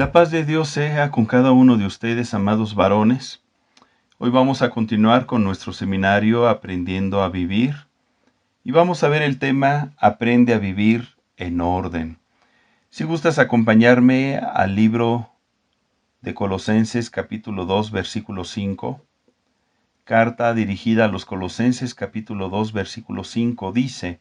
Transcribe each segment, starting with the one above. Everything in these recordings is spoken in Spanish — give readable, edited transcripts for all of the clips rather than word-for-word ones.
La paz de Dios sea con cada uno de ustedes, amados varones. Hoy vamos a continuar con nuestro seminario Aprendiendo a Vivir y vamos a ver el tema Aprende a vivir en orden. Si gustas acompañarme al libro de Colosenses capítulo 2 versículo 5, carta dirigida a los Colosenses capítulo 2 versículo 5 dice: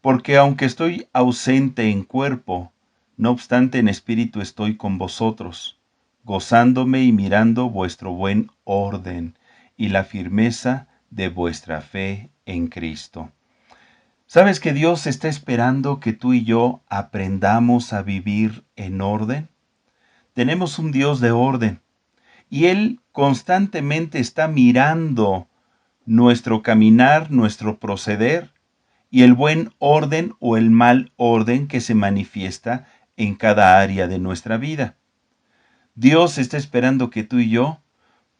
Porque aunque estoy ausente en cuerpo, no obstante en espíritu estoy con vosotros, gozándome y mirando vuestro buen orden y la firmeza de vuestra fe en Cristo. ¿Sabes que Dios está esperando que tú y yo aprendamos a vivir en orden? Tenemos un Dios de orden y Él constantemente está mirando nuestro caminar, nuestro proceder y el buen orden o el mal orden que se manifiesta en cada área de nuestra vida. Dios está esperando que tú y yo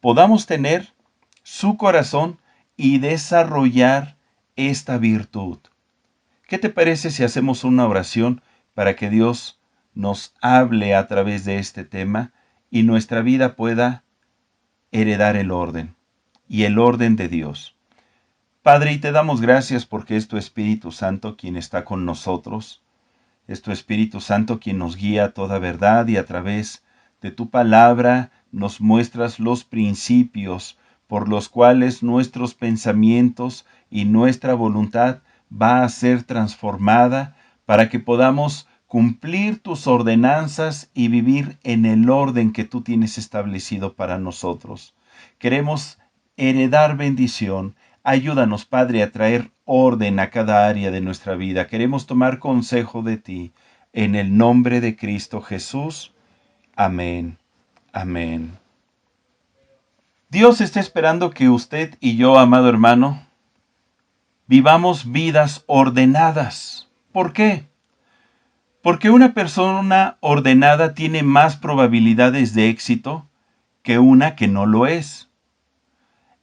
podamos tener su corazón y desarrollar esta virtud. ¿Qué te parece si hacemos una oración para que Dios nos hable a través de este tema y nuestra vida pueda heredar el orden y el orden de Dios? Padre, y te damos gracias porque es tu Espíritu Santo quien está con nosotros. Es tu Espíritu Santo quien nos guía a toda verdad y a través de tu palabra nos muestras los principios por los cuales nuestros pensamientos y nuestra voluntad va a ser transformada para que podamos cumplir tus ordenanzas y vivir en el orden que tú tienes establecido para nosotros. Queremos heredar bendición. Ayúdanos, Padre, a traer orden a cada área de nuestra vida. Queremos tomar consejo de ti. En el nombre de Cristo Jesús. Amén. Amén. Dios está esperando que usted y yo, amado hermano, vivamos vidas ordenadas. ¿Por qué? Porque una persona ordenada tiene más probabilidades de éxito que una que no lo es.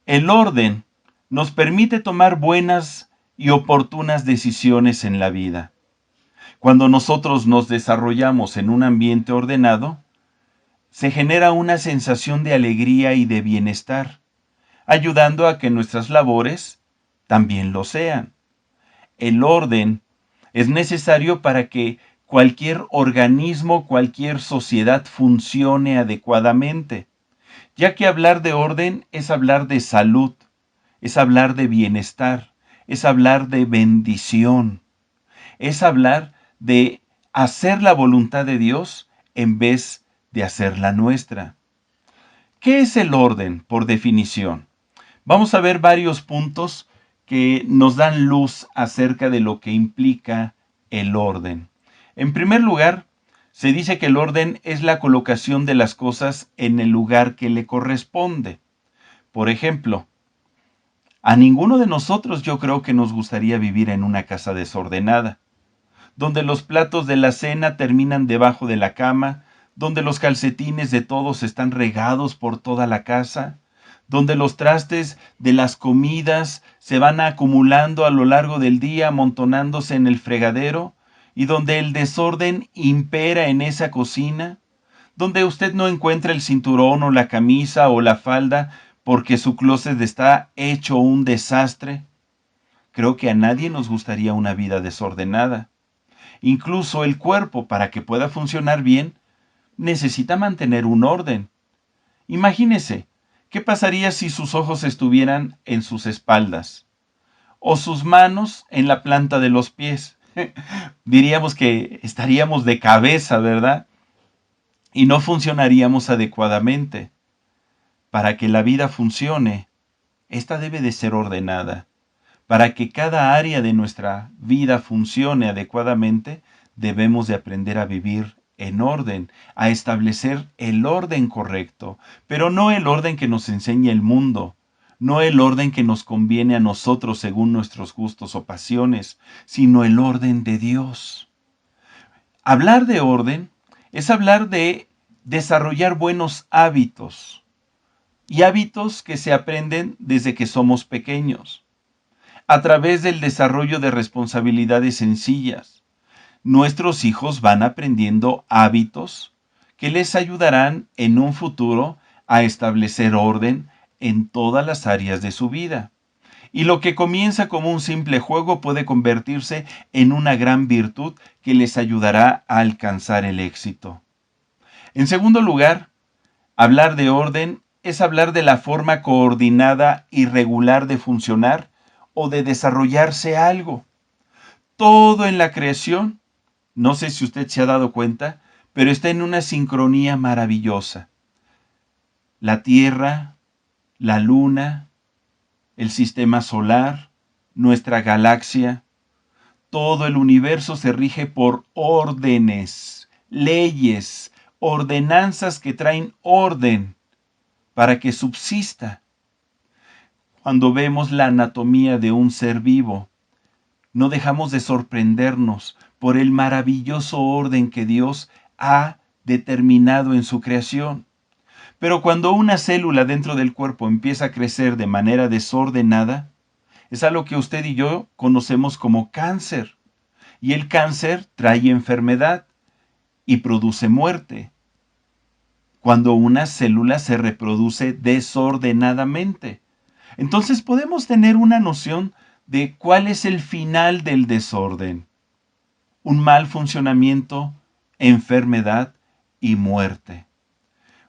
El orden nos permite tomar buenas y oportunas decisiones en la vida. Cuando nosotros nos desarrollamos en un ambiente ordenado, se genera una sensación de alegría y de bienestar, ayudando a que nuestras labores también lo sean. El orden es necesario para que cualquier organismo, cualquier sociedad funcione adecuadamente, ya que hablar de orden es hablar de salud, es hablar de bienestar, es hablar de bendición, es hablar de hacer la voluntad de Dios en vez de hacer la nuestra. ¿Qué es el orden por definición? Vamos a ver varios puntos que nos dan luz acerca de lo que implica el orden. En primer lugar, se dice que el orden es la colocación de las cosas en el lugar que le corresponde. Por ejemplo, a ninguno de nosotros yo creo que nos gustaría vivir en una casa desordenada, donde los platos de la cena terminan debajo de la cama, donde los calcetines de todos están regados por toda la casa, donde los trastes de las comidas se van acumulando a lo largo del día, amontonándose en el fregadero, y donde el desorden impera en esa cocina, donde usted no encuentra el cinturón o la camisa o la falda porque su closet está hecho un desastre. Creo que a nadie nos gustaría una vida desordenada. Incluso el cuerpo, para que pueda funcionar bien, necesita mantener un orden. Imagínese, ¿qué pasaría si sus ojos estuvieran en sus espaldas o sus manos en la planta de los pies? Diríamos que estaríamos de cabeza, ¿verdad? Y no funcionaríamos adecuadamente. Para que la vida funcione, esta debe de ser ordenada. Para que cada área de nuestra vida funcione adecuadamente, debemos de aprender a vivir en orden, a establecer el orden correcto, pero no el orden que nos enseña el mundo, no el orden que nos conviene a nosotros según nuestros gustos o pasiones, sino el orden de Dios. Hablar de orden es hablar de desarrollar buenos hábitos y hábitos que se aprenden desde que somos pequeños, a través del desarrollo de responsabilidades sencillas. Nuestros hijos van aprendiendo hábitos que les ayudarán en un futuro a establecer orden en todas las áreas de su vida. Y lo que comienza como un simple juego puede convertirse en una gran virtud que les ayudará a alcanzar el éxito. En segundo lugar, hablar de orden es hablar de la forma coordinada y regular de funcionar o de desarrollarse algo. Todo en la creación, no sé si usted se ha dado cuenta, pero está en una sincronía maravillosa. La Tierra, la Luna, el sistema solar, nuestra galaxia, todo el universo se rige por órdenes, leyes, ordenanzas que traen orden para que subsista. Cuando vemos la anatomía de un ser vivo, no dejamos de sorprendernos por el maravilloso orden que Dios ha determinado en su creación. Pero cuando una célula dentro del cuerpo empieza a crecer de manera desordenada, es algo que usted y yo conocemos como cáncer. Y el cáncer trae enfermedad y produce muerte cuando una célula se reproduce desordenadamente. Entonces podemos tener una noción de cuál es el final del desorden. Un mal funcionamiento, enfermedad y muerte.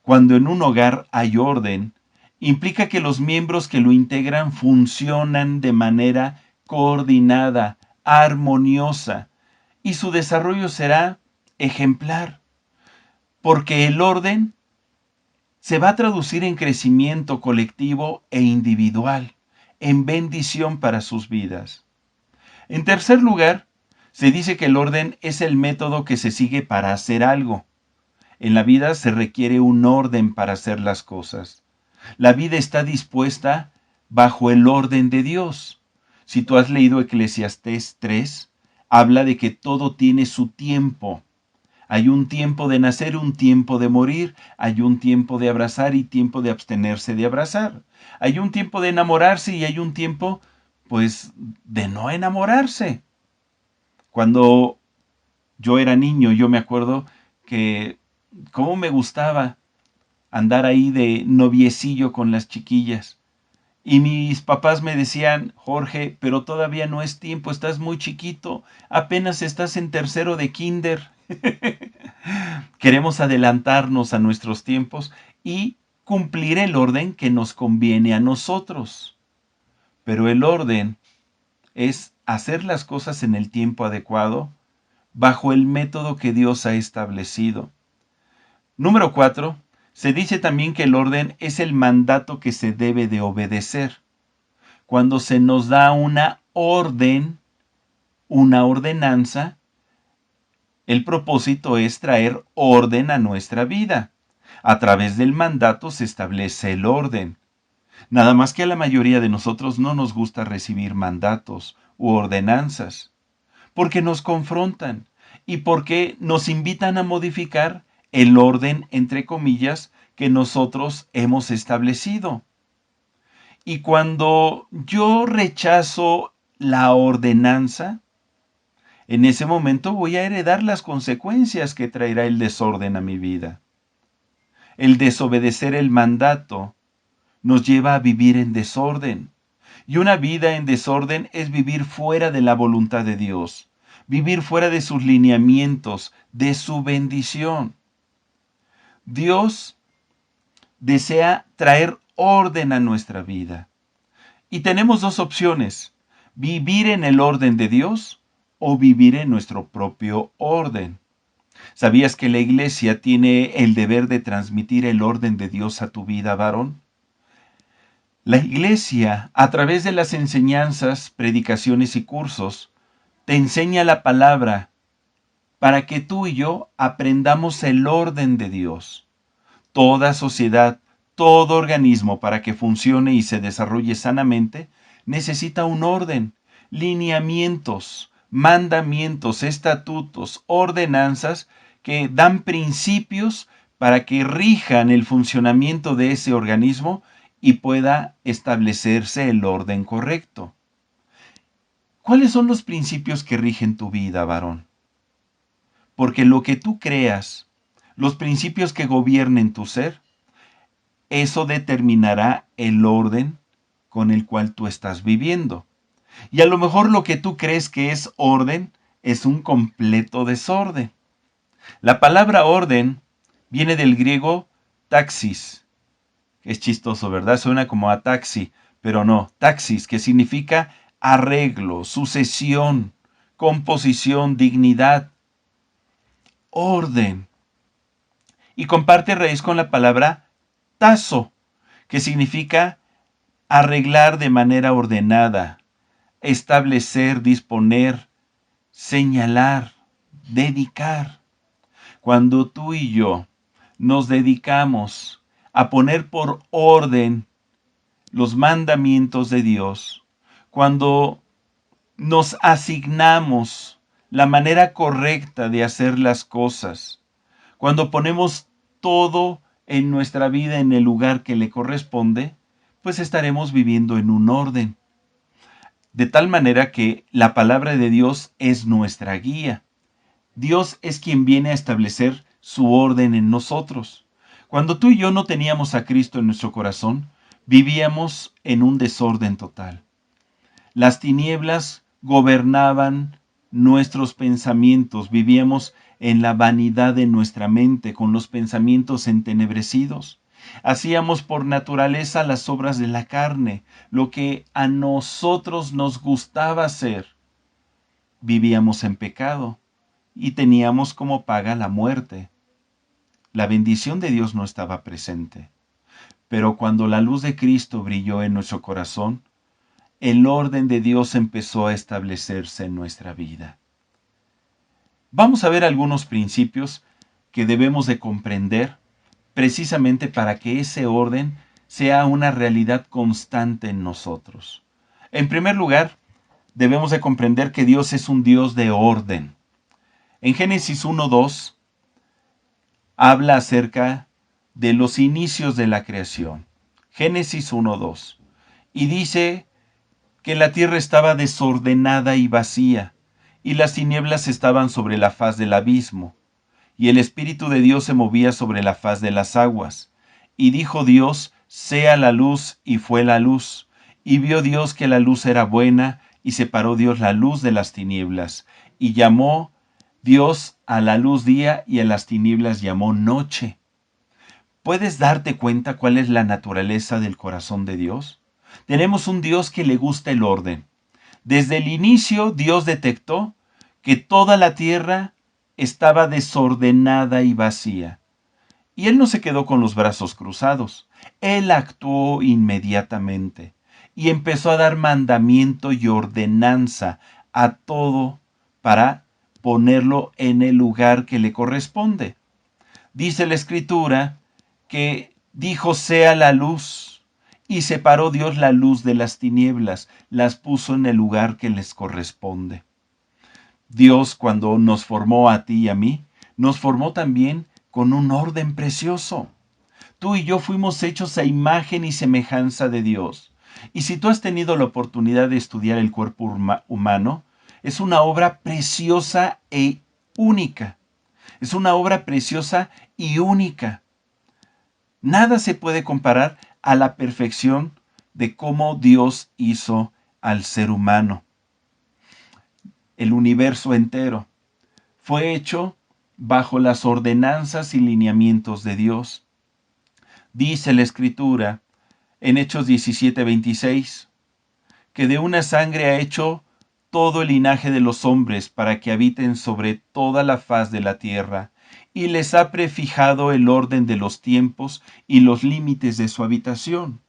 Cuando en un hogar hay orden, implica que los miembros que lo integran funcionan de manera coordinada, armoniosa, y su desarrollo será ejemplar, porque el orden se va a traducir en crecimiento colectivo e individual, en bendición para sus vidas. En tercer lugar, se dice que el orden es el método que se sigue para hacer algo. En la vida se requiere un orden para hacer las cosas. La vida está dispuesta bajo el orden de Dios. Si tú has leído Eclesiastés 3, habla de que todo tiene su tiempo. Hay un tiempo de nacer, un tiempo de morir, hay un tiempo de abrazar y tiempo de abstenerse de abrazar. Hay un tiempo de enamorarse y hay un tiempo, pues, de no enamorarse. Cuando yo era niño, yo me acuerdo que cómo me gustaba andar ahí de noviecillo con las chiquillas. Y mis papás me decían, Jorge, pero todavía no es tiempo, estás muy chiquito, apenas estás en tercero de kinder. Queremos adelantarnos a nuestros tiempos y cumplir el orden que nos conviene a nosotros. Pero el orden es hacer las cosas en el tiempo adecuado, bajo el método que Dios ha establecido. Número 4. Se dice también que el orden es el mandato que se debe de obedecer. Cuando se nos da una orden, una ordenanza, el propósito es traer orden a nuestra vida. A través del mandato se establece el orden. Nada más que a la mayoría de nosotros no nos gusta recibir mandatos u ordenanzas, porque nos confrontan y porque nos invitan a modificar el orden, entre comillas, que nosotros hemos establecido. Y cuando yo rechazo la ordenanza, en ese momento voy a heredar las consecuencias que traerá el desorden a mi vida. El desobedecer el mandato nos lleva a vivir en desorden. Y una vida en desorden es vivir fuera de la voluntad de Dios, vivir fuera de sus lineamientos, de su bendición. Dios desea traer orden a nuestra vida. Y tenemos dos opciones: vivir en el orden de Dios o vivir en nuestro propio orden. ¿Sabías que la iglesia tiene el deber de transmitir el orden de Dios a tu vida, varón? La iglesia, a través de las enseñanzas, predicaciones y cursos, te enseña la palabra para que tú y yo aprendamos el orden de Dios. Toda sociedad, todo organismo para que funcione y se desarrolle sanamente, necesita un orden, lineamientos, mandamientos, estatutos, ordenanzas que dan principios para que rijan el funcionamiento de ese organismo y pueda establecerse el orden correcto. ¿Cuáles son los principios que rigen tu vida, varón? Porque lo que tú creas, los principios que gobiernen tu ser, eso determinará el orden con el cual tú estás viviendo. Y a lo mejor lo que tú crees que es orden es un completo desorden. La palabra orden viene del griego taxis. Es chistoso, ¿verdad? Suena como a taxi, pero no, taxis, que significa arreglo, sucesión, composición, dignidad, orden. Y comparte raíz con la palabra tazo, que significa arreglar de manera ordenada, establecer, disponer, señalar, dedicar. Cuando tú y yo nos dedicamos a poner por orden los mandamientos de Dios, cuando nos asignamos la manera correcta de hacer las cosas, cuando ponemos todo en nuestra vida en el lugar que le corresponde, pues estaremos viviendo en un orden. De tal manera que la palabra de Dios es nuestra guía. Dios es quien viene a establecer su orden en nosotros. Cuando tú y yo no teníamos a Cristo en nuestro corazón, vivíamos en un desorden total. Las tinieblas gobernaban nuestros pensamientos, vivíamos en la vanidad de nuestra mente, con los pensamientos entenebrecidos. Hacíamos por naturaleza las obras de la carne, lo que a nosotros nos gustaba hacer. Vivíamos en pecado y teníamos como paga la muerte. La bendición de Dios no estaba presente. Pero cuando la luz de Cristo brilló en nuestro corazón, el orden de Dios empezó a establecerse en nuestra vida. Vamos a ver algunos principios que debemos de comprender precisamente para que ese orden sea una realidad constante en nosotros. En primer lugar, debemos de comprender que Dios es un Dios de orden. En Génesis 1:2 habla acerca de los inicios de la creación. Génesis 1:2. Y dice que la tierra estaba desordenada y vacía, y las tinieblas estaban sobre la faz del abismo, y el Espíritu de Dios se movía sobre la faz de las aguas. Y dijo Dios, sea la luz, y fue la luz. Y vio Dios que la luz era buena, y separó Dios la luz de las tinieblas. Y llamó Dios a la luz día, y a las tinieblas llamó noche. ¿Puedes darte cuenta cuál es la naturaleza del corazón de Dios? Tenemos un Dios que le gusta el orden. Desde el inicio, Dios detectó que toda la tierra estaba desordenada y vacía. Y Él no se quedó con los brazos cruzados. Él actuó inmediatamente y empezó a dar mandamiento y ordenanza a todo para ponerlo en el lugar que le corresponde. Dice la Escritura que dijo sea la luz, y separó Dios la luz de las tinieblas, las puso en el lugar que les corresponde. Dios, cuando nos formó a ti y a mí, nos formó también con un orden precioso. Tú y yo fuimos hechos a imagen y semejanza de Dios. Y si tú has tenido la oportunidad de estudiar el cuerpo humano, es una obra preciosa e única. Es una obra preciosa y única. Nada se puede comparar a la perfección de cómo Dios hizo al ser humano. El universo entero fue hecho bajo las ordenanzas y lineamientos de Dios. Dice la Escritura en Hechos 17:26 que de una sangre ha hecho todo el linaje de los hombres para que habiten sobre toda la faz de la tierra, y les ha prefijado el orden de los tiempos y los límites de su habitación.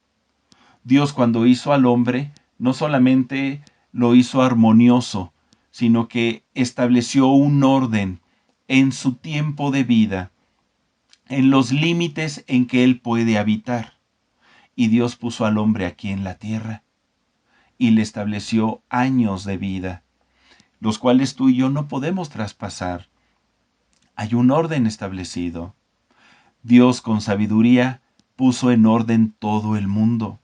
Dios, cuando hizo al hombre, no solamente lo hizo armonioso, sino que estableció un orden en su tiempo de vida, en los límites en que él puede habitar. Y Dios puso al hombre aquí en la tierra y le estableció años de vida, los cuales tú y yo no podemos traspasar. Hay un orden establecido. Dios con sabiduría puso en orden todo el mundo.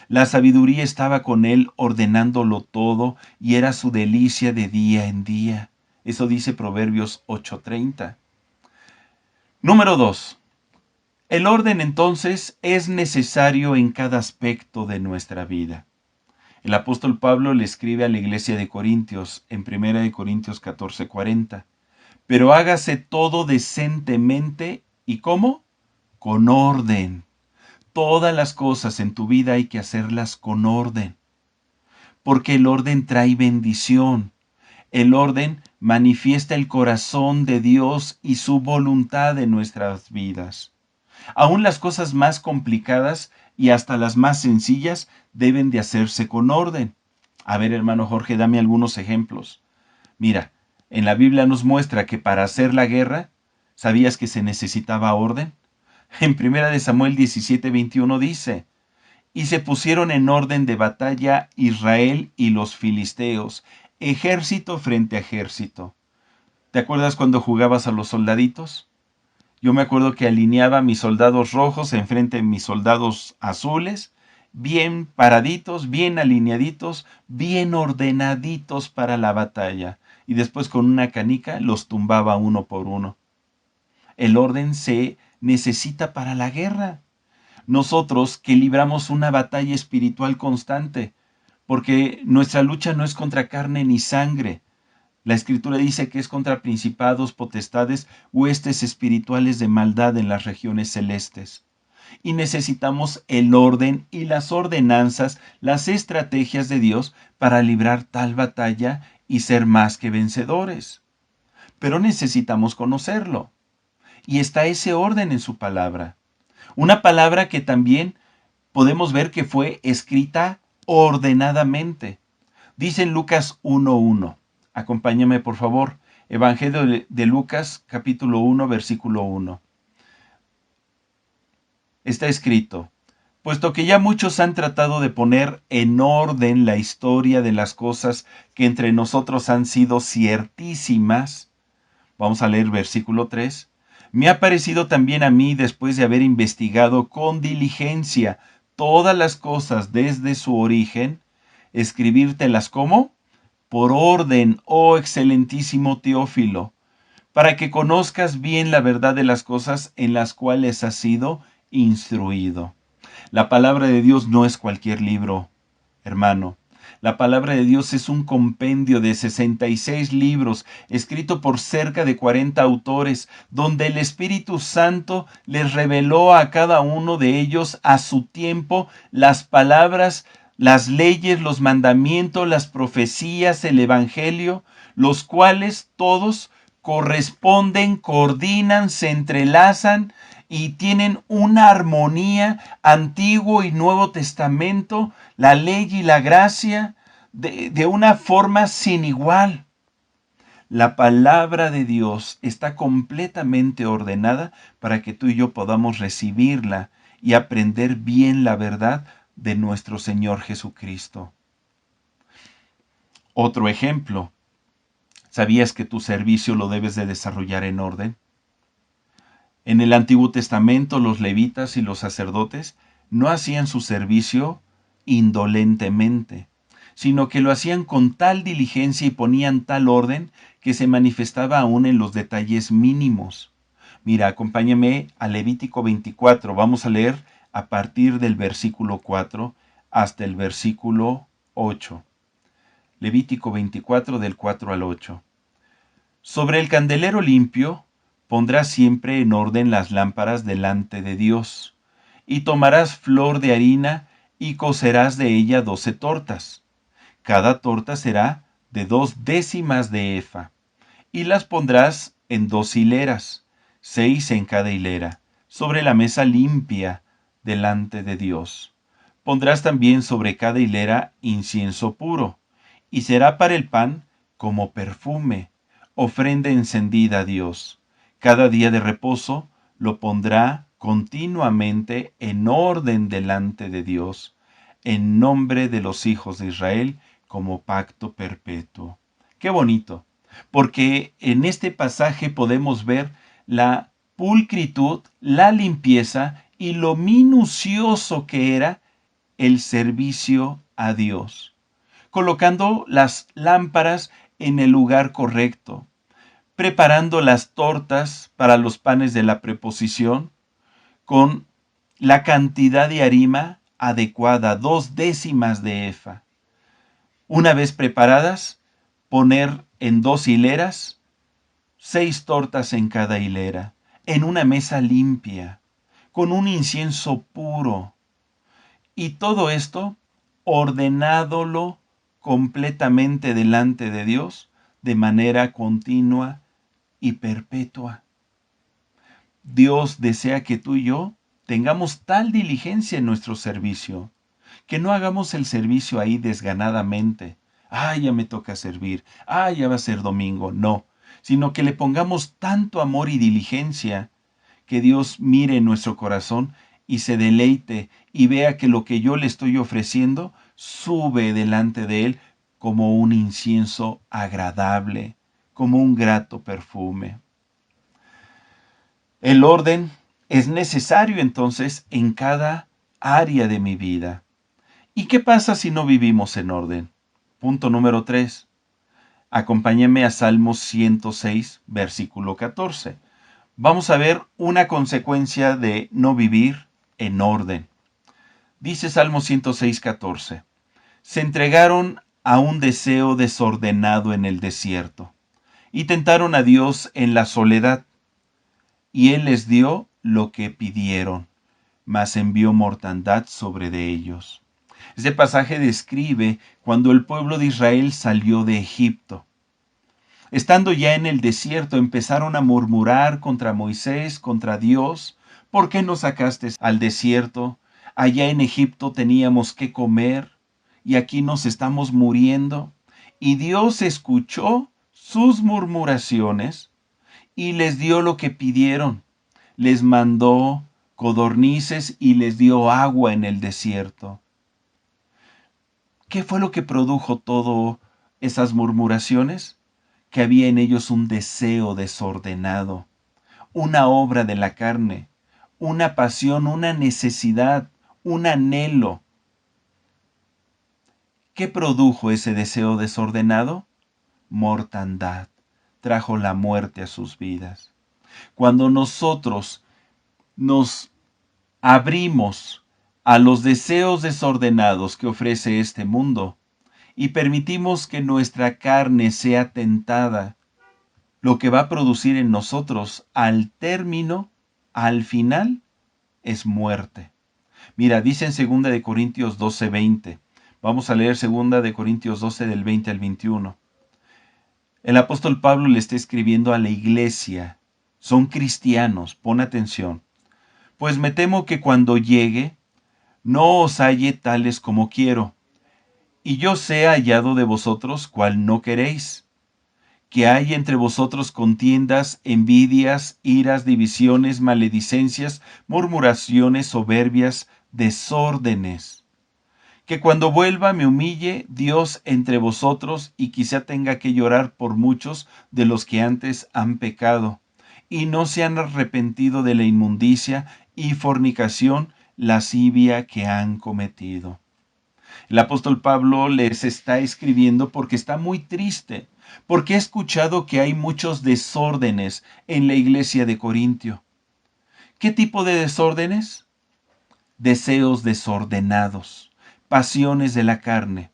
La sabiduría estaba con él ordenándolo todo y era su delicia de día en día. Eso dice Proverbios 8:30. Número 2. El orden entonces es necesario en cada aspecto de nuestra vida. El apóstol Pablo le escribe a la iglesia de Corintios en 1 Corintios 14:40. Pero hágase todo decentemente. ¿Y cómo? Con orden. Todas las cosas en tu vida hay que hacerlas con orden. Porque el orden trae bendición. El orden manifiesta el corazón de Dios y su voluntad en nuestras vidas. Aún las cosas más complicadas y hasta las más sencillas deben de hacerse con orden. A ver, hermano Jorge, dame algunos ejemplos. Mira, en la Biblia nos muestra que para hacer la guerra, ¿sabías que se necesitaba orden? En 1 Samuel 17:21 dice, y se pusieron en orden de batalla Israel y los filisteos, ejército frente a ejército. ¿Te acuerdas cuando jugabas a los soldaditos? Yo me acuerdo que alineaba a mis soldados rojos enfrente de mis soldados azules, bien paraditos, bien alineaditos, bien ordenaditos para la batalla. Y después con una canica los tumbaba uno por uno. El orden se necesita para la guerra. Nosotros que libramos una batalla espiritual constante, porque nuestra lucha no es contra carne ni sangre. La escritura dice que es contra principados, potestades, huestes espirituales de maldad en las regiones celestes. Y necesitamos el orden y las ordenanzas, las estrategias de Dios para librar tal batalla y ser más que vencedores. Pero necesitamos conocerlo. Y está ese orden en su palabra. Una palabra que también podemos ver que fue escrita ordenadamente. Dice en Lucas 1:1. Acompáñame por favor. Evangelio de Lucas capítulo 1 versículo 1. Está escrito, puesto que ya muchos han tratado de poner en orden la historia de las cosas que entre nosotros han sido ciertísimas. Vamos a leer versículo 3. Me ha parecido también a mí, después de haber investigado con diligencia todas las cosas desde su origen, escribírtelas como por orden, oh excelentísimo Teófilo, para que conozcas bien la verdad de las cosas en las cuales has sido instruido. La palabra de Dios no es cualquier libro, hermano. La palabra de Dios es un compendio de 66 libros, escrito por cerca de 40 autores, donde el Espíritu Santo les reveló a cada uno de ellos a su tiempo las palabras, las leyes, los mandamientos, las profecías, el Evangelio, los cuales todos corresponden, coordinan, se entrelazan y tienen una armonía, Antiguo y Nuevo Testamento, la ley y la gracia, de una forma sin igual. La palabra de Dios está completamente ordenada para que tú y yo podamos recibirla y aprender bien la verdad de nuestro Señor Jesucristo. Otro ejemplo, ¿sabías que tu servicio lo debes de desarrollar en orden? En el Antiguo Testamento los levitas y los sacerdotes no hacían su servicio indolentemente, sino que lo hacían con tal diligencia y ponían tal orden que se manifestaba aún en los detalles mínimos. Mira, acompáñame a Levítico 24, vamos a leer a partir del versículo 4 hasta el versículo 8. Levítico 24 del 4 al 8. Sobre el candelero limpio pondrás siempre en orden las lámparas delante de Dios, y tomarás flor de harina y cocerás de ella 12 tortas. Cada torta será de 2 décimas de efa, y las pondrás en 2 hileras, 6 en cada hilera, sobre la mesa limpia delante de Dios. Pondrás también sobre cada hilera incienso puro, y será para el pan como perfume, ofrenda encendida a Dios. Cada día de reposo lo pondrá continuamente en orden delante de Dios, en nombre de los hijos de Israel, como pacto perpetuo. Qué bonito, porque en este pasaje podemos ver la pulcritud, la limpieza y lo minucioso que era el servicio a Dios, colocando las lámparas en el lugar correcto, preparando las tortas para los panes de la preposición con la cantidad de harina adecuada, 2/10 de efa. Una vez preparadas, poner en 2 hileras, 6 tortas en cada hilera, en una mesa limpia, con un incienso puro. Y todo esto ordenádolo completamente delante de Dios de manera continua y perpetua. Dios desea que tú y yo tengamos tal diligencia en nuestro servicio, que no hagamos el servicio ahí desganadamente. Ya me toca servir. Ya va a ser domingo. No, sino que le pongamos tanto amor y diligencia que Dios mire en nuestro corazón y se deleite y vea que lo que yo le estoy ofreciendo sube delante de Él como un incienso agradable, como un grato perfume. El orden es necesario entonces en cada área de mi vida. ¿Y qué pasa si no vivimos en orden? Punto número 3. Acompáñame a Salmos 106, versículo 14. Vamos a ver una consecuencia de no vivir en orden. Dice Salmos 106, 14. Se entregaron a un deseo desordenado en el desierto y tentaron a Dios en la soledad. Y Él les dio lo que pidieron, mas envió mortandad sobre de ellos. Este pasaje describe cuando el pueblo de Israel salió de Egipto. Estando ya en el desierto, empezaron a murmurar contra Moisés, contra Dios. ¿Por qué nos sacaste al desierto? Allá en Egipto teníamos que comer y aquí nos estamos muriendo. Y Dios escuchó sus murmuraciones y les dio lo que pidieron. Les mandó codornices y les dio agua en el desierto. ¿Qué fue lo que produjo todas esas murmuraciones? Que había en ellos un deseo desordenado, una obra de la carne, una pasión, una necesidad, un anhelo. ¿Qué produjo ese deseo desordenado? Mortandad. Trajo la muerte a sus vidas. Cuando nosotros nos abrimos a los deseos desordenados que ofrece este mundo y permitimos que nuestra carne sea tentada, lo que va a producir en nosotros al término, al final, es muerte. Mira, dice en 2 de Corintios 12:20. Vamos a leer 2 de Corintios 12 del 20 al 21. El apóstol Pablo le está escribiendo a la iglesia. Son cristianos, pon atención. Pues me temo que cuando llegue, no os halle tales como quiero, y yo sea hallado de vosotros cual no queréis, que hay entre vosotros contiendas, envidias, iras, divisiones, maledicencias, murmuraciones, soberbias, desórdenes. Que cuando vuelva me humille Dios entre vosotros y quizá tenga que llorar por muchos de los que antes han pecado y no se han arrepentido de la inmundicia y fornicación, lascivia que han cometido. El apóstol Pablo les está escribiendo porque está muy triste, porque ha escuchado que hay muchos desórdenes en la iglesia de Corintio. ¿Qué tipo de desórdenes? Deseos desordenados, pasiones de la carne,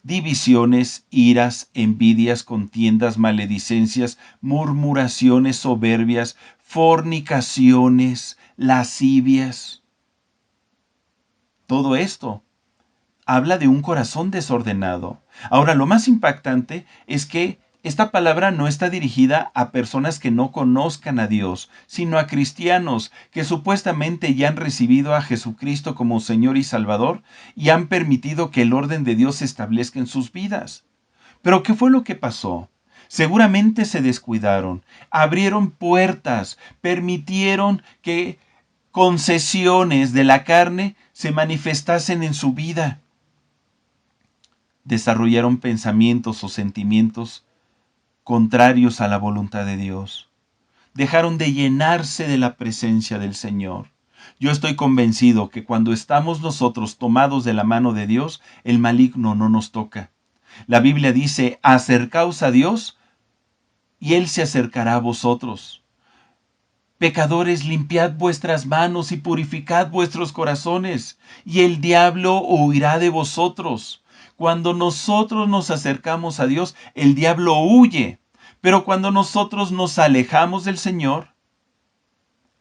divisiones, iras, envidias, contiendas, maledicencias, murmuraciones, soberbias, fornicaciones, lascivias. Todo esto habla de un corazón desordenado. Ahora, lo más impactante es que esta palabra no está dirigida a personas que no conozcan a Dios, sino a cristianos que supuestamente ya han recibido a Jesucristo como Señor y Salvador y han permitido que el orden de Dios se establezca en sus vidas. Pero ¿qué fue lo que pasó? Seguramente se descuidaron, abrieron puertas, permitieron que concesiones de la carne se manifestasen en su vida. Desarrollaron pensamientos o sentimientos contrarios a la voluntad de Dios. Dejaron de llenarse de la presencia del Señor. Yo estoy convencido que cuando estamos nosotros tomados de la mano de Dios, el maligno no nos toca. La Biblia dice, acercaos a Dios y Él se acercará a vosotros. Pecadores, limpiad vuestras manos y purificad vuestros corazones, y el diablo huirá de vosotros. Cuando nosotros nos acercamos a Dios, el diablo huye. Pero cuando nosotros nos alejamos del Señor,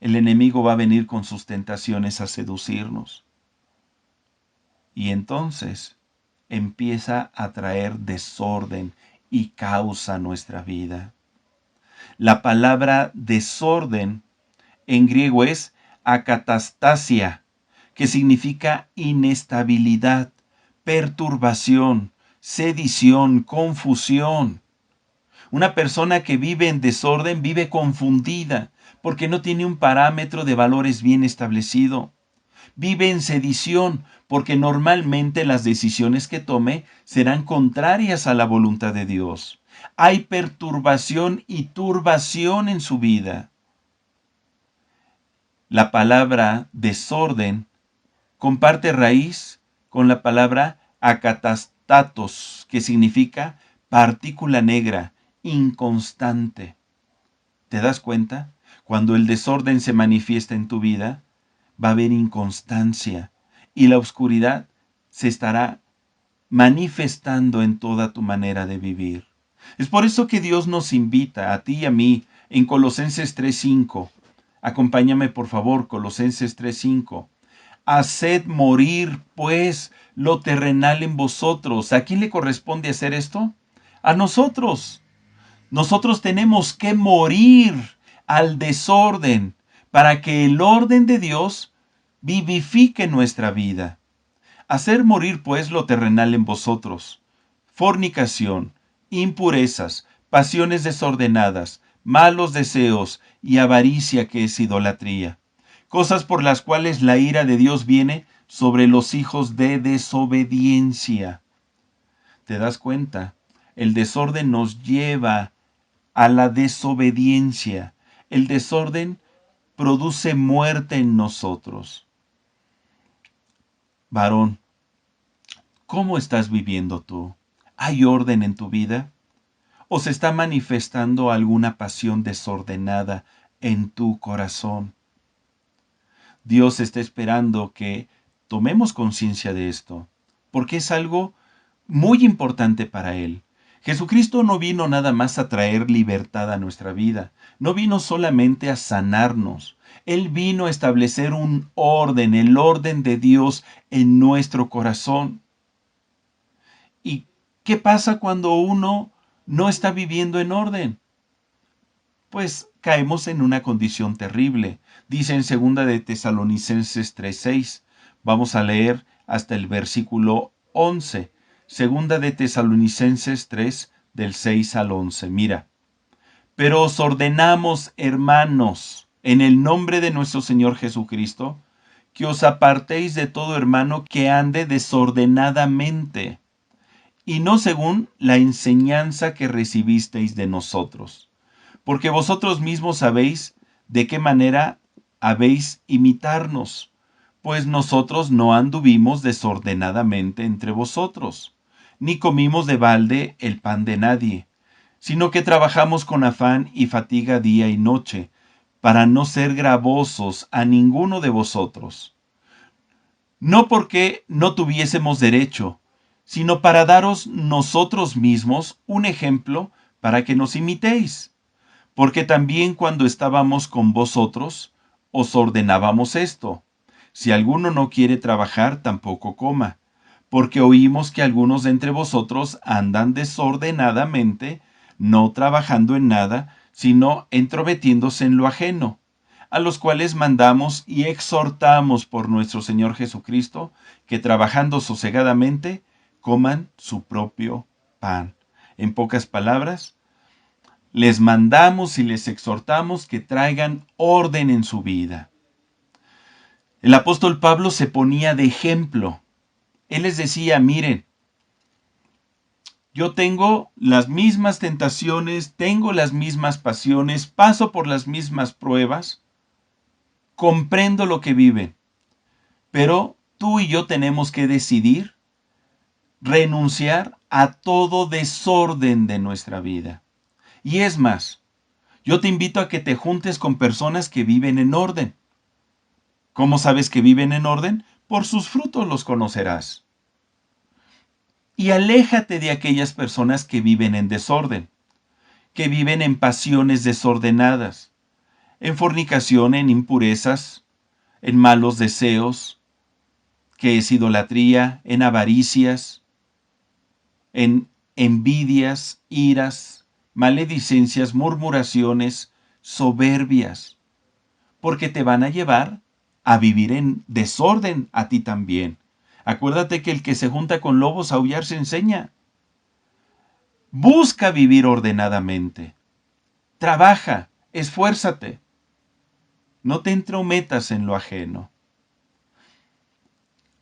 el enemigo va a venir con sus tentaciones a seducirnos. Y entonces empieza a traer desorden y causa nuestra vida. La palabra desorden en griego es akatastasia, que significa inestabilidad, perturbación, sedición, confusión. Una persona que vive en desorden vive confundida porque no tiene un parámetro de valores bien establecido. Vive en sedición porque normalmente las decisiones que tome serán contrarias a la voluntad de Dios. Hay perturbación y turbación en su vida. La palabra desorden comparte raíz con la palabra acatastatos, que significa partícula negra, inconstante. ¿Te das cuenta? Cuando el desorden se manifiesta en tu vida, va a haber inconstancia y la oscuridad se estará manifestando en toda tu manera de vivir. Es por eso que Dios nos invita a ti y a mí en Colosenses 3:5. Acompáñame por favor, Colosenses 3:5. Haced morir, pues, lo terrenal en vosotros. ¿A quién le corresponde hacer esto? A nosotros. Nosotros tenemos que morir al desorden para que el orden de Dios vivifique nuestra vida. Hacer morir pues lo terrenal en vosotros: fornicación, impurezas, pasiones desordenadas, malos deseos y avaricia, que es idolatría. Cosas por las cuales la ira de Dios viene sobre los hijos de desobediencia. ¿Te das cuenta? El desorden nos lleva a la desobediencia. El desorden produce muerte en nosotros. Varón, ¿cómo estás viviendo tú? ¿Hay orden en tu vida? ¿O se está manifestando alguna pasión desordenada en tu corazón? Dios está esperando que tomemos conciencia de esto, porque es algo muy importante para Él. Jesucristo no vino nada más a traer libertad a nuestra vida, no vino solamente a sanarnos. Él vino a establecer un orden, el orden de Dios en nuestro corazón. ¿Y qué pasa cuando uno no está viviendo en orden? Pues caemos en una condición terrible. Dice en 2 de Tesalonicenses 3:6. Vamos a leer hasta el versículo 11. 2 de Tesalonicenses 3, del 6 al 11. Mira. Pero os ordenamos, hermanos, en el nombre de nuestro Señor Jesucristo, que os apartéis de todo hermano que ande desordenadamente, y no según la enseñanza que recibisteis de nosotros. Porque vosotros mismos sabéis de qué manera habéis imitarnos, pues nosotros no anduvimos desordenadamente entre vosotros, ni comimos de balde el pan de nadie, sino que trabajamos con afán y fatiga día y noche, para no ser gravosos a ninguno de vosotros. No porque no tuviésemos derecho, sino para daros nosotros mismos un ejemplo para que nos imitéis. Porque también cuando estábamos con vosotros, os ordenábamos esto: si alguno no quiere trabajar, tampoco coma, porque oímos que algunos de entre vosotros andan desordenadamente, no trabajando en nada, sino entrometiéndose en lo ajeno, a los cuales mandamos y exhortamos por nuestro Señor Jesucristo, que trabajando sosegadamente, coman su propio pan. En pocas palabras, les mandamos y les exhortamos que traigan orden en su vida. El apóstol Pablo se ponía de ejemplo. Él les decía: miren, yo tengo las mismas tentaciones, tengo las mismas pasiones, paso por las mismas pruebas, comprendo lo que viven, pero tú y yo tenemos que decidir renunciar a todo desorden de nuestra vida. Y es más, yo te invito a que te juntes con personas que viven en orden. ¿Cómo sabes que viven en orden? Por sus frutos los conocerás. Y aléjate de aquellas personas que viven en desorden, que viven en pasiones desordenadas, en fornicación, en impurezas, en malos deseos, que es idolatría, en avaricias, en envidias, iras, maledicencias, murmuraciones, soberbias, porque te van a llevar a vivir en desorden a ti también. Acuérdate que el que se junta con lobos a aullar se enseña. Busca vivir ordenadamente. Trabaja, esfuérzate. No te entrometas en lo ajeno.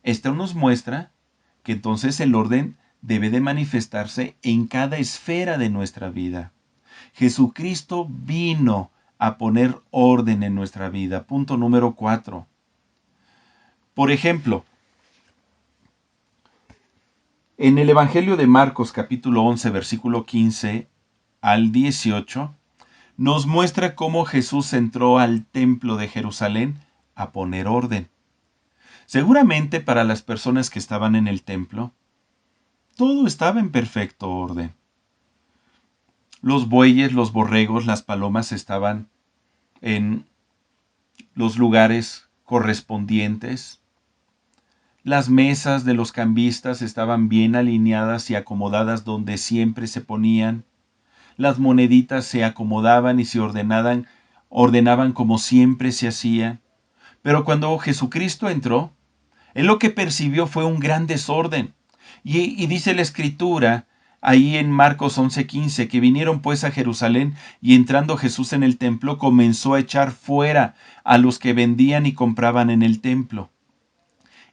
Esto nos muestra que entonces el orden debe de manifestarse en cada esfera de nuestra vida. Jesucristo vino a poner orden en nuestra vida. Punto número 4. Por ejemplo, en el Evangelio de Marcos capítulo 11 versículo 15 al 18, nos muestra cómo Jesús entró al templo de Jerusalén a poner orden. Seguramente para las personas que estaban en el templo, todo estaba en perfecto orden. Los bueyes, los borregos, las palomas estaban en los lugares correspondientes. Las mesas de los cambistas estaban bien alineadas y acomodadas donde siempre se ponían. Las moneditas se acomodaban y se ordenaban como siempre se hacía. Pero cuando Jesucristo entró, él lo que percibió fue un gran desorden. Y dice la Escritura, ahí en Marcos 11:15, que vinieron pues a Jerusalén y entrando Jesús en el templo comenzó a echar fuera a los que vendían y compraban en el templo.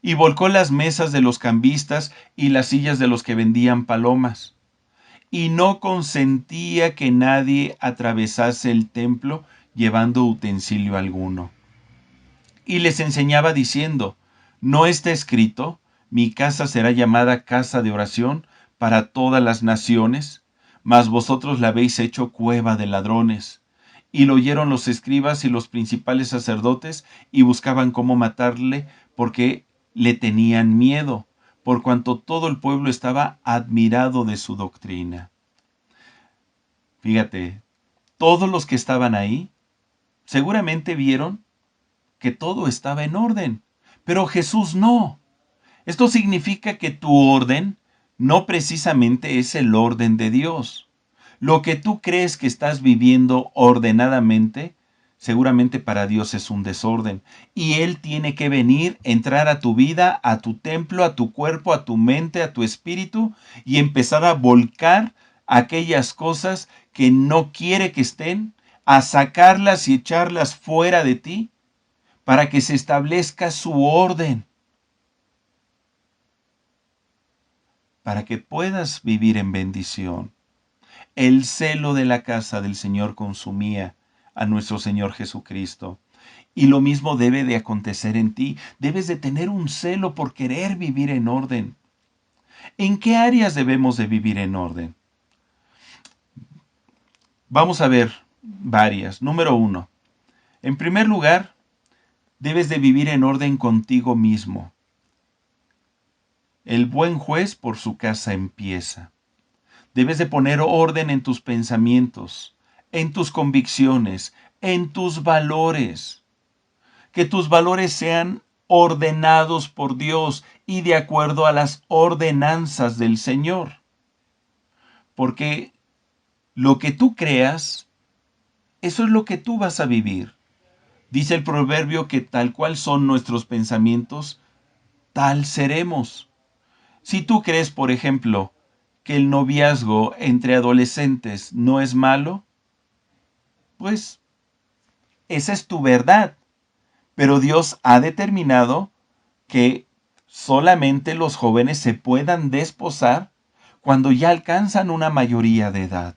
Y volcó las mesas de los cambistas y las sillas de los que vendían palomas. Y no consentía que nadie atravesase el templo llevando utensilio alguno. Y les enseñaba diciendo, ¿no está escrito, mi casa será llamada casa de oración para todas las naciones? Mas vosotros la habéis hecho cueva de ladrones. Y lo oyeron los escribas y los principales sacerdotes y buscaban cómo matarle porque le tenían miedo, por cuanto todo el pueblo estaba admirado de su doctrina. Fíjate, todos los que estaban ahí seguramente vieron que todo estaba en orden, pero Jesús no. Esto significa que tu orden no precisamente es el orden de Dios. Lo que tú crees que estás viviendo ordenadamente, seguramente para Dios es un desorden. Y Él tiene que venir, entrar a tu vida, a tu templo, a tu cuerpo, a tu mente, a tu espíritu y empezar a volcar aquellas cosas que no quiere que estén, a sacarlas y echarlas fuera de ti para que se establezca su orden, para que puedas vivir en bendición. El celo de la casa del Señor consumía a nuestro Señor Jesucristo. Y lo mismo debe de acontecer en ti. Debes de tener un celo por querer vivir en orden. ¿En qué áreas debemos de vivir en orden? Vamos a ver varias. Número 1. En primer lugar, debes de vivir en orden contigo mismo. El buen juez por su casa empieza. Debes de poner orden en tus pensamientos, en tus convicciones, en tus valores. Que tus valores sean ordenados por Dios y de acuerdo a las ordenanzas del Señor. Porque lo que tú creas, eso es lo que tú vas a vivir. Dice el proverbio que tal cual son nuestros pensamientos, tal seremos. Si tú crees, por ejemplo, que el noviazgo entre adolescentes no es malo, pues esa es tu verdad. Pero Dios ha determinado que solamente los jóvenes se puedan desposar cuando ya alcanzan una mayoría de edad.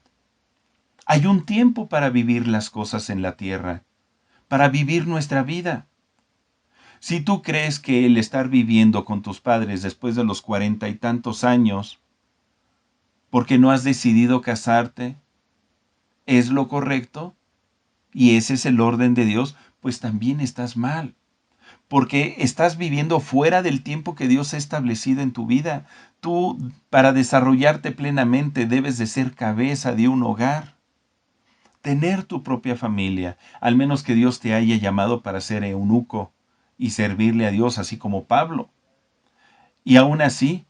Hay un tiempo para vivir las cosas en la tierra, para vivir nuestra vida. Si tú crees que el estar viviendo con tus padres después de los 40 y tantos años, porque no has decidido casarte, es lo correcto y ese es el orden de Dios, pues también estás mal. Porque estás viviendo fuera del tiempo que Dios ha establecido en tu vida. Tú, para desarrollarte plenamente, debes de ser cabeza de un hogar, tener tu propia familia, al menos que Dios te haya llamado para ser eunuco y servirle a Dios, así como Pablo. Y aún así,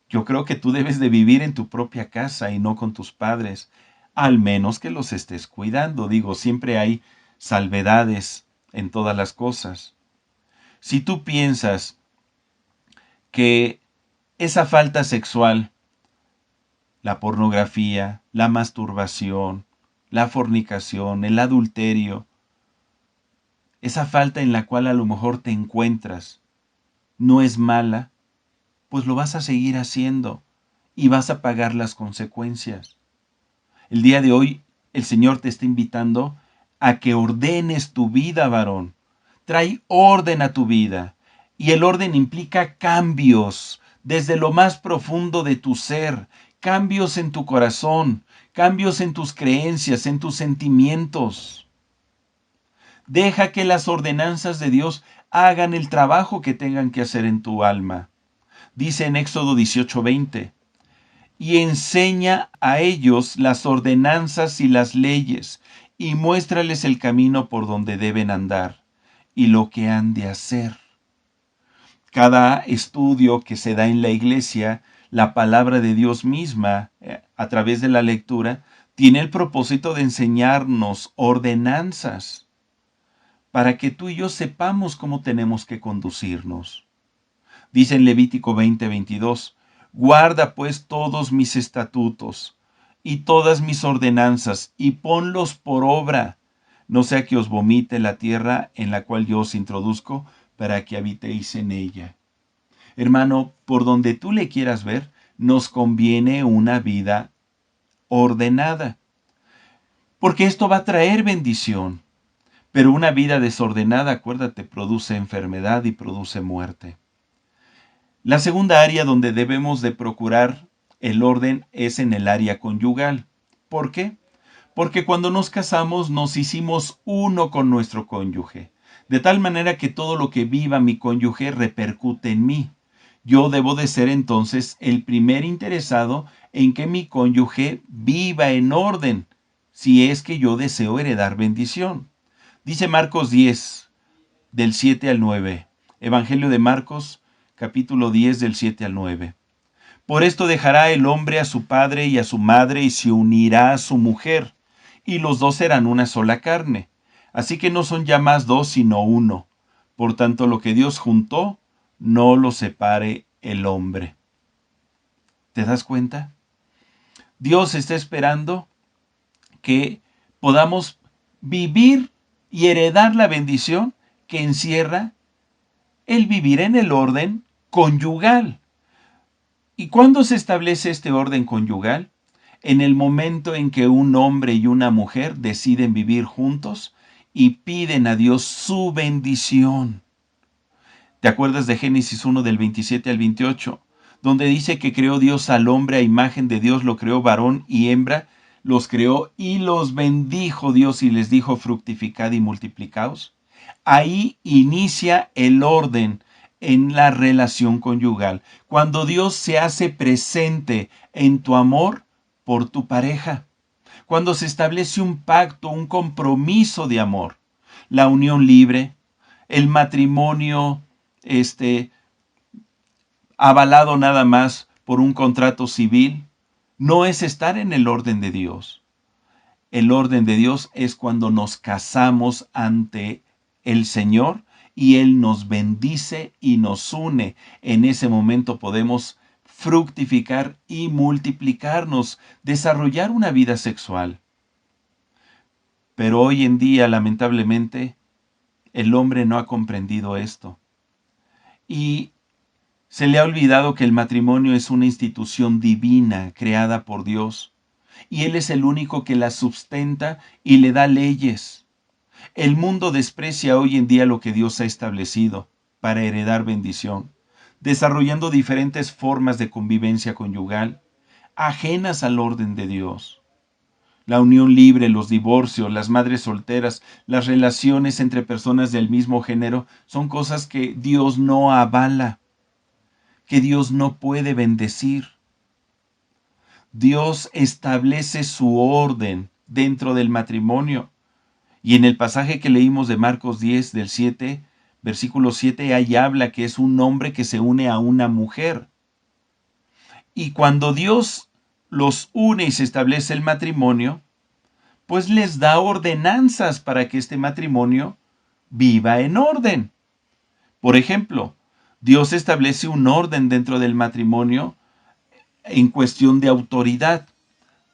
yo creo que tú debes de vivir en tu propia casa y no con tus padres, al menos que los estés cuidando. Digo, siempre hay salvedades en todas las cosas. Si tú piensas que esa falta sexual, la pornografía, la masturbación, la fornicación, el adulterio, esa falta en la cual a lo mejor te encuentras, no es mala, pues lo vas a seguir haciendo y vas a pagar las consecuencias. El día de hoy el Señor te está invitando a que ordenes tu vida, varón. Trae orden a tu vida. Y el orden implica cambios desde lo más profundo de tu ser, cambios en tu corazón, cambios en tus creencias, en tus sentimientos. Deja que las ordenanzas de Dios hagan el trabajo que tengan que hacer en tu alma. Dice en Éxodo 18:20, y enseña a ellos las ordenanzas y las leyes, y muéstrales el camino por donde deben andar, y lo que han de hacer. Cada estudio que se da en la iglesia, la palabra de Dios misma, a través de la lectura, tiene el propósito de enseñarnos ordenanzas, para que tú y yo sepamos cómo tenemos que conducirnos. Dice en Levítico 20:22, guarda pues todos mis estatutos y todas mis ordenanzas y ponlos por obra, no sea que os vomite la tierra en la cual yo os introduzco para que habitéis en ella. Hermano, por donde tú le quieras ver, nos conviene una vida ordenada, porque esto va a traer bendición. Pero una vida desordenada, acuérdate, produce enfermedad y produce muerte. La segunda área donde debemos de procurar el orden es en el área conyugal. ¿Por qué? Porque cuando nos casamos nos hicimos uno con nuestro cónyuge, de tal manera que todo lo que viva mi cónyuge repercute en mí. Yo debo de ser entonces el primer interesado en que mi cónyuge viva en orden, si es que yo deseo heredar bendición. Dice Marcos 10, del 7 al 9. Evangelio de Marcos, capítulo 10, del 7 al 9. Por esto dejará el hombre a su padre y a su madre y se unirá a su mujer, y los dos serán una sola carne. Así que no son ya más dos, sino uno. Por tanto, lo que Dios juntó, no lo separe el hombre. ¿Te das cuenta? Dios está esperando que podamos vivir y heredar la bendición que encierra el vivir en el orden conyugal. ¿Y cuándo se establece este orden conyugal? En el momento en que un hombre y una mujer deciden vivir juntos y piden a Dios su bendición. ¿Te acuerdas de Génesis 1 del 27 al 28? Donde dice que creó Dios al hombre a imagen de Dios, lo creó varón y hembra, los creó y los bendijo Dios y les dijo fructificad y multiplicaos. Ahí inicia el orden en la relación conyugal, cuando Dios se hace presente en tu amor por tu pareja, cuando se establece un pacto, un compromiso de amor, la unión libre, el matrimonio, avalado nada más por un contrato civil, no es estar en el orden de Dios. El orden de Dios es cuando nos casamos ante el Señor y Él nos bendice y nos une. En ese momento podemos fructificar y multiplicarnos, desarrollar una vida sexual. Pero hoy en día, lamentablemente, el hombre no ha comprendido esto. Y se le ha olvidado que el matrimonio es una institución divina creada por Dios. Y Él es el único que la sustenta y le da leyes. El mundo desprecia hoy en día lo que Dios ha establecido para heredar bendición, desarrollando diferentes formas de convivencia conyugal, ajenas al orden de Dios. La unión libre, los divorcios, las madres solteras, las relaciones entre personas del mismo género son cosas que Dios no avala, que Dios no puede bendecir. Dios establece su orden dentro del matrimonio. Y en el pasaje que leímos de Marcos 10, del 7, versículo 7, ahí habla que es un hombre que se une a una mujer. Y cuando Dios los une y se establece el matrimonio, pues les da ordenanzas para que este matrimonio viva en orden. Por ejemplo, Dios establece un orden dentro del matrimonio en cuestión de autoridad.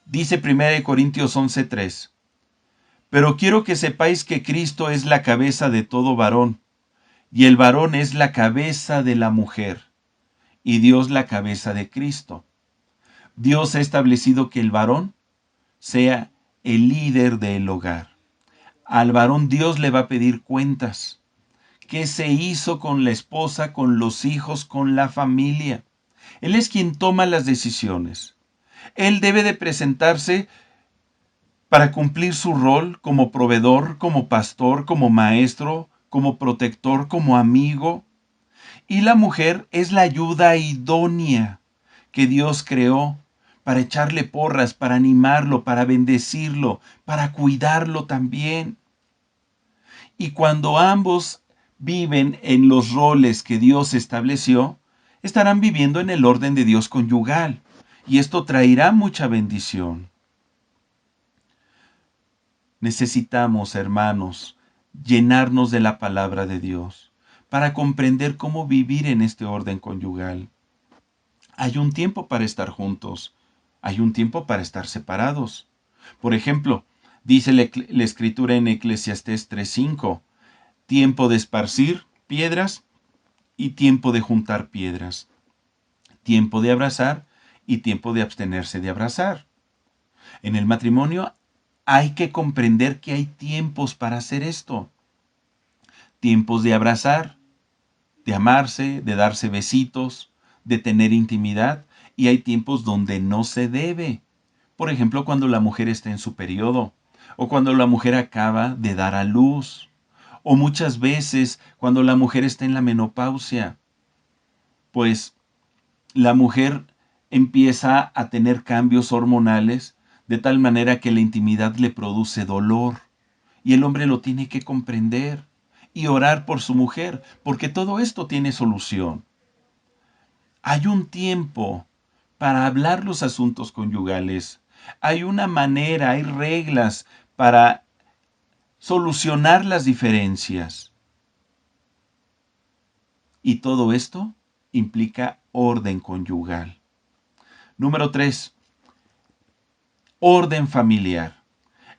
Dice 1 Corintios 11:3, pero quiero que sepáis que Cristo es la cabeza de todo varón, y el varón es la cabeza de la mujer, y Dios la cabeza de Cristo. Dios ha establecido que el varón sea el líder del hogar. Al varón Dios le va a pedir cuentas. ¿Qué se hizo con la esposa, con los hijos, con la familia? Él es quien toma las decisiones. Él debe de presentarse para cumplir su rol como proveedor, como pastor, como maestro, como protector, como amigo. Y la mujer es la ayuda idónea que Dios creó para echarle porras, para animarlo, para bendecirlo, para cuidarlo también. Y cuando ambos viven en los roles que Dios estableció, estarán viviendo en el orden de Dios conyugal. Y esto traerá mucha bendición. Necesitamos, hermanos, llenarnos de la palabra de Dios para comprender cómo vivir en este orden conyugal. Hay un tiempo para estar juntos, hay un tiempo para estar separados. Por ejemplo, dice la Escritura en Eclesiastés 3:5, tiempo de esparcir piedras y tiempo de juntar piedras, tiempo de abrazar y tiempo de abstenerse de abrazar. En el matrimonio hay que comprender que hay tiempos para hacer esto. Tiempos de abrazar, de amarse, de darse besitos, de tener intimidad, y hay tiempos donde no se debe. Por ejemplo, cuando la mujer está en su periodo, o cuando la mujer acaba de dar a luz, o muchas veces cuando la mujer está en la menopausia, pues la mujer empieza a tener cambios hormonales de tal manera que la intimidad le produce dolor, y el hombre lo tiene que comprender y orar por su mujer, porque todo esto tiene solución. Hay un tiempo para hablar los asuntos conyugales. Hay una manera, hay reglas para solucionar las diferencias. Y todo esto implica orden conyugal. Número 3, orden familiar.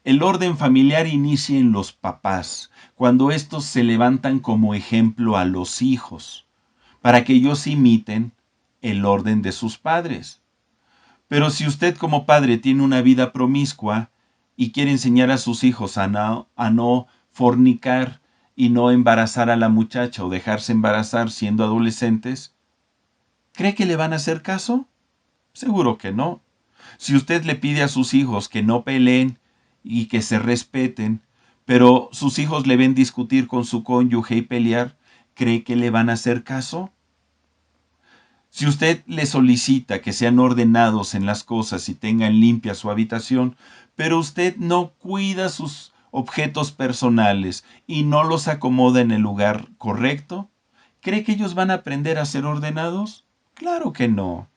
El orden familiar inicia en los papás, cuando estos se levantan como ejemplo a los hijos, para que ellos imiten el orden de sus padres. Pero si usted como padre tiene una vida promiscua y quiere enseñar a sus hijos a no fornicar y no embarazar a la muchacha o dejarse embarazar siendo adolescentes, ¿cree que le van a hacer caso? Seguro que no. Si usted le pide a sus hijos que no peleen y que se respeten, pero sus hijos le ven discutir con su cónyuge y pelear, ¿cree que le van a hacer caso? Si usted le solicita que sean ordenados en las cosas y tengan limpia su habitación, pero usted no cuida sus objetos personales y no los acomoda en el lugar correcto, ¿cree que ellos van a aprender a ser ordenados? Claro que no.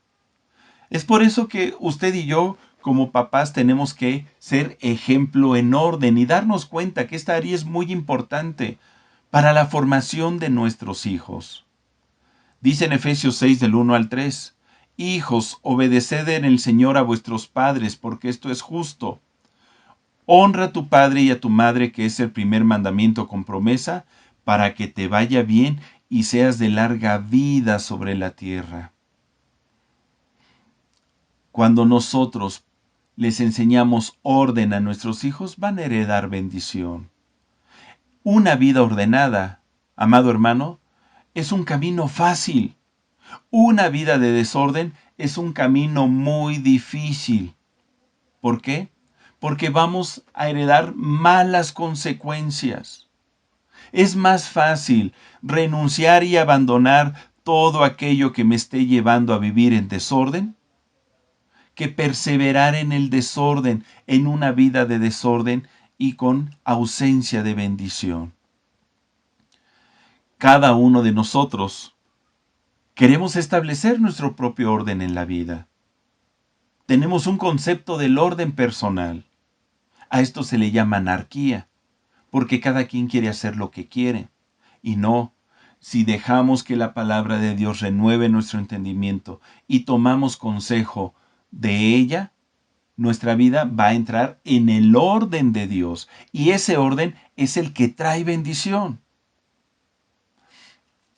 Es por eso que usted y yo, como papás, tenemos que ser ejemplo en orden y darnos cuenta que esta área es muy importante para la formación de nuestros hijos. Dice en Efesios 6 del 1 al 3, hijos, obedeced en el Señor a vuestros padres, porque esto es justo. Honra a tu padre y a tu madre, que es el primer mandamiento con promesa, para que te vaya bien y seas de larga vida sobre la tierra. Cuando nosotros les enseñamos orden a nuestros hijos, van a heredar bendición. Una vida ordenada, amado hermano, es un camino fácil. Una vida de desorden es un camino muy difícil. ¿Por qué? porque vamos a heredar malas consecuencias. Es más fácil renunciar y abandonar todo aquello que me esté llevando a vivir en desorden que perseverar en el desorden, en una vida de desorden y con ausencia de bendición. Cada uno de nosotros queremos establecer nuestro propio orden en la vida. Tenemos un concepto del orden personal. A esto se le llama anarquía, porque cada quien quiere hacer lo que quiere. Y no, si dejamos que la palabra de Dios renueve nuestro entendimiento y tomamos consejo de ella, nuestra vida va a entrar en el orden de Dios. Y ese orden es el que trae bendición.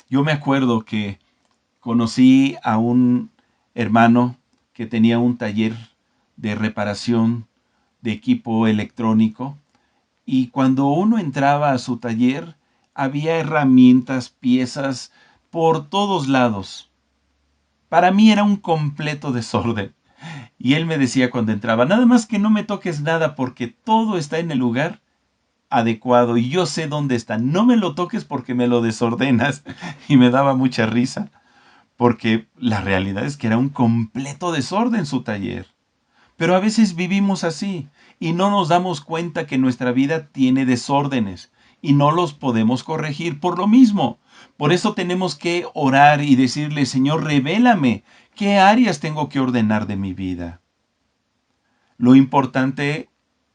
Yo me acuerdo que conocí a un hermano que tenía un taller de reparación de equipo electrónico y cuando uno entraba a su taller había herramientas, piezas por todos lados. Para mí era un completo desorden. Y él me decía cuando entraba, nada más que no me toques nada porque todo está en el lugar adecuado y yo sé dónde está. No me lo toques porque me lo desordenas. Y me daba mucha risa porque la realidad es que era un completo desorden su taller. Pero a veces vivimos así y no nos damos cuenta que nuestra vida tiene desórdenes y no los podemos corregir por lo mismo. Por eso tenemos que orar y decirle, Señor, revélame qué áreas tengo que ordenar de mi vida. Lo importante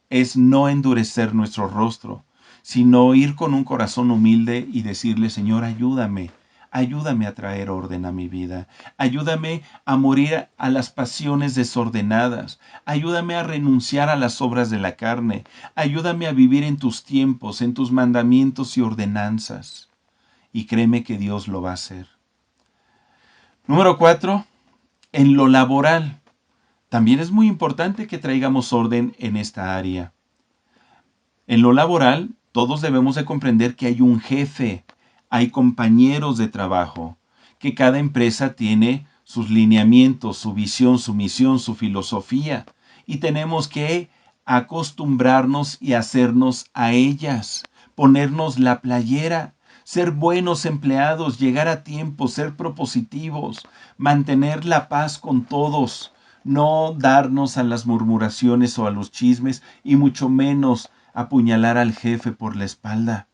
es no endurecer nuestro rostro, sino ir con un corazón humilde y decirle, Señor, ayúdame. Ayúdame a traer orden a mi vida. Ayúdame a morir a las pasiones desordenadas. Ayúdame a renunciar a las obras de la carne. Ayúdame a vivir en tus tiempos, en tus mandamientos y ordenanzas. Y créeme que Dios lo va a hacer. Número 4, en lo laboral. También es muy importante que traigamos orden en esta área. En lo laboral, todos debemos de comprender que hay un jefe, hay compañeros de trabajo, que cada empresa tiene sus lineamientos, su visión, su misión, su filosofía, y tenemos que acostumbrarnos y hacernos a ellas, ponernos la playera, ser buenos empleados, llegar a tiempo, ser propositivos, mantener la paz con todos, no darnos a las murmuraciones o a los chismes, y mucho menos apuñalar al jefe por la espalda.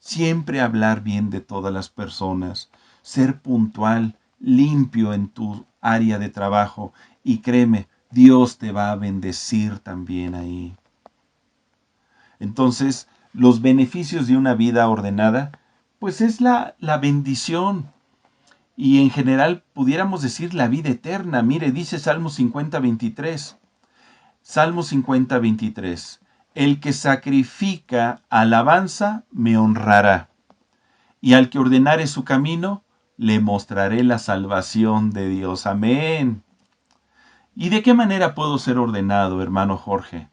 Siempre hablar bien de todas las personas, ser puntual, limpio en tu área de trabajo y créeme, Dios te va a bendecir también ahí. Entonces, los beneficios de una vida ordenada, pues es la bendición. Y en general pudiéramos decir la vida eterna. Mire, dice Salmo 50:23. Salmo 50:23. El que sacrifica alabanza me honrará, y al que ordenare su camino, le mostraré la salvación de Dios. Amén. ¿Y de qué manera puedo ser ordenado, hermano Jorge?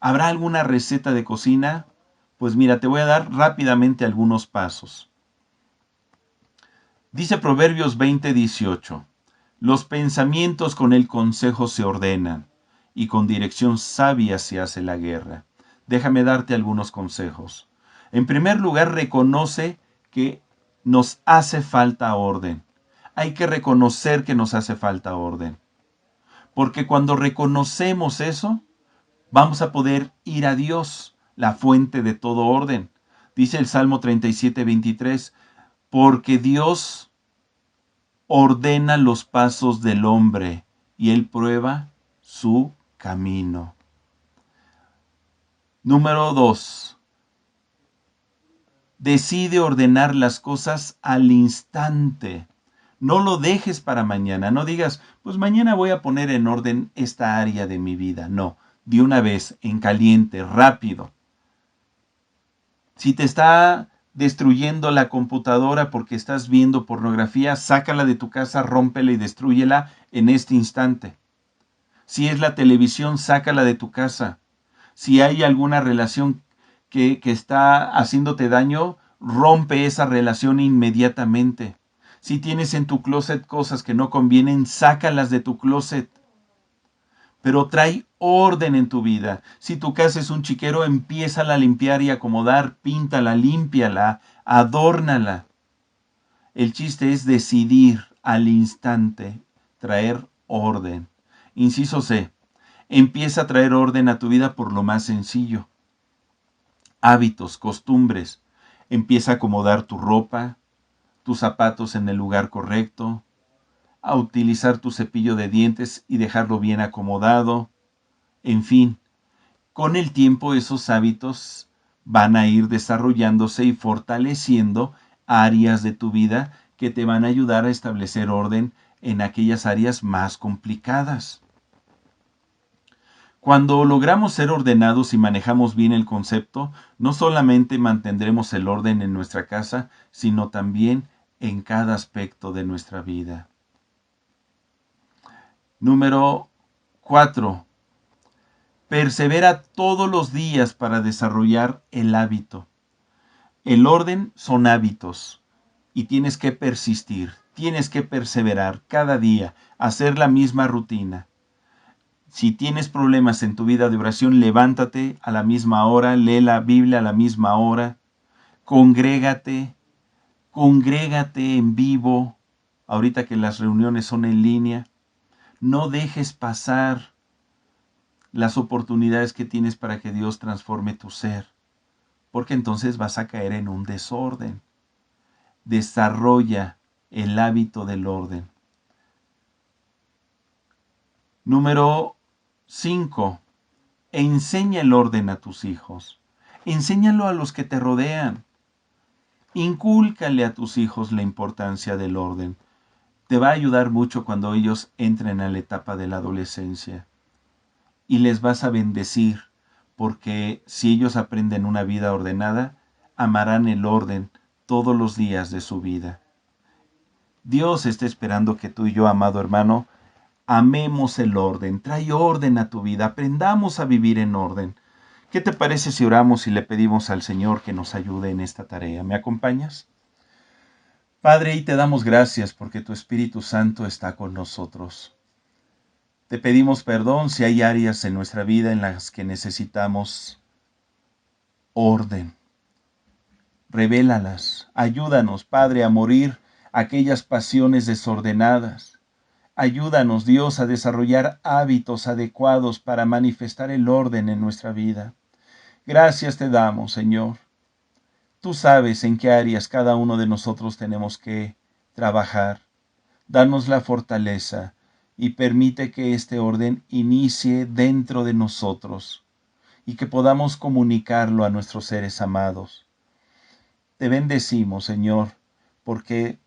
¿Habrá alguna receta de cocina? Pues mira, te voy a dar rápidamente algunos pasos. Dice Proverbios 20:18. Los pensamientos con el consejo se ordenan, y con dirección sabia se hace la guerra. Déjame darte algunos consejos. En primer lugar, reconoce que nos hace falta orden. Hay que reconocer que nos hace falta orden. Porque cuando reconocemos eso, vamos a poder ir a Dios, la fuente de todo orden. Dice el Salmo 37:23, porque Dios ordena los pasos del hombre y él prueba su camino. Número 2. Decide ordenar las cosas al instante. No lo dejes para mañana. No digas, pues mañana voy a poner en orden esta área de mi vida. No, de una vez, en caliente, rápido. Si te está destruyendo la computadora porque estás viendo pornografía, sácala de tu casa, rómpela y destrúyela en este instante. Si es la televisión, sácala de tu casa. Si hay alguna relación que está haciéndote daño, rompe esa relación inmediatamente. Si tienes en tu closet cosas que no convienen, sácalas de tu closet. pero trae orden en tu vida. Si tu casa es un chiquero, empiézala a limpiar y acomodar, píntala, límpiala, adórnala. El chiste es decidir al instante traer orden. Inciso C. Empieza a traer orden a tu vida por lo más sencillo. Hábitos, costumbres. Empieza a acomodar tu ropa, tus zapatos en el lugar correcto, a utilizar tu cepillo de dientes y dejarlo bien acomodado. En fin, con el tiempo esos hábitos van a ir desarrollándose y fortaleciendo áreas de tu vida que te van a ayudar a establecer orden en aquellas áreas más complicadas. Cuando logramos ser ordenados y manejamos bien el concepto, no solamente mantendremos el orden en nuestra casa, sino también en cada aspecto de nuestra vida. Número 4. Persevera todos los días para desarrollar el hábito. El orden son hábitos y tienes que persistir, tienes que perseverar cada día, hacer la misma rutina. Si tienes problemas en tu vida de oración, levántate a la misma hora, lee la Biblia a la misma hora, congrégate en vivo, ahorita que las reuniones son en línea. No dejes pasar las oportunidades que tienes para que Dios transforme tu ser, porque entonces vas a caer en un desorden. Desarrolla el hábito del orden. Número 5. Enseña el orden a tus hijos. Enséñalo a los que te rodean. Incúlcale a tus hijos la importancia del orden. Te va a ayudar mucho cuando ellos entren a la etapa de la adolescencia. Y les vas a bendecir, porque si ellos aprenden una vida ordenada, amarán el orden todos los días de su vida. Dios está esperando que tú y yo, amado hermano, amemos el orden. Trae orden a tu vida. Aprendamos a vivir en orden. ¿Qué te parece si oramos y le pedimos al Señor que nos ayude en esta tarea? ¿Me acompañas? Padre, y te damos gracias porque tu Espíritu Santo está con nosotros. Te pedimos perdón si hay áreas en nuestra vida en las que necesitamos orden. Revélalas. Ayúdanos, Padre, a morir aquellas pasiones desordenadas. Ayúdanos, Dios, a desarrollar hábitos adecuados para manifestar el orden en nuestra vida. Gracias te damos, Señor. Tú sabes en qué áreas cada uno de nosotros tenemos que trabajar. Danos la fortaleza y permite que este orden inicie dentro de nosotros y que podamos comunicarlo a nuestros seres amados. Te bendecimos, Señor, porque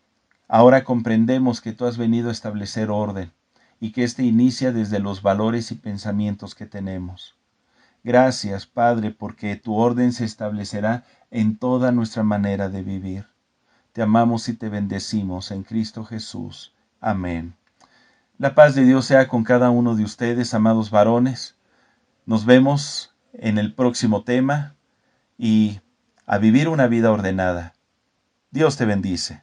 ahora comprendemos que tú has venido a establecer orden y que éste inicia desde los valores y pensamientos que tenemos. Gracias, Padre, porque tu orden se establecerá en toda nuestra manera de vivir. Te amamos y te bendecimos en Cristo Jesús. Amén. La paz de Dios sea con cada uno de ustedes, amados varones. Nos vemos en el próximo tema y a vivir una vida ordenada. Dios te bendice.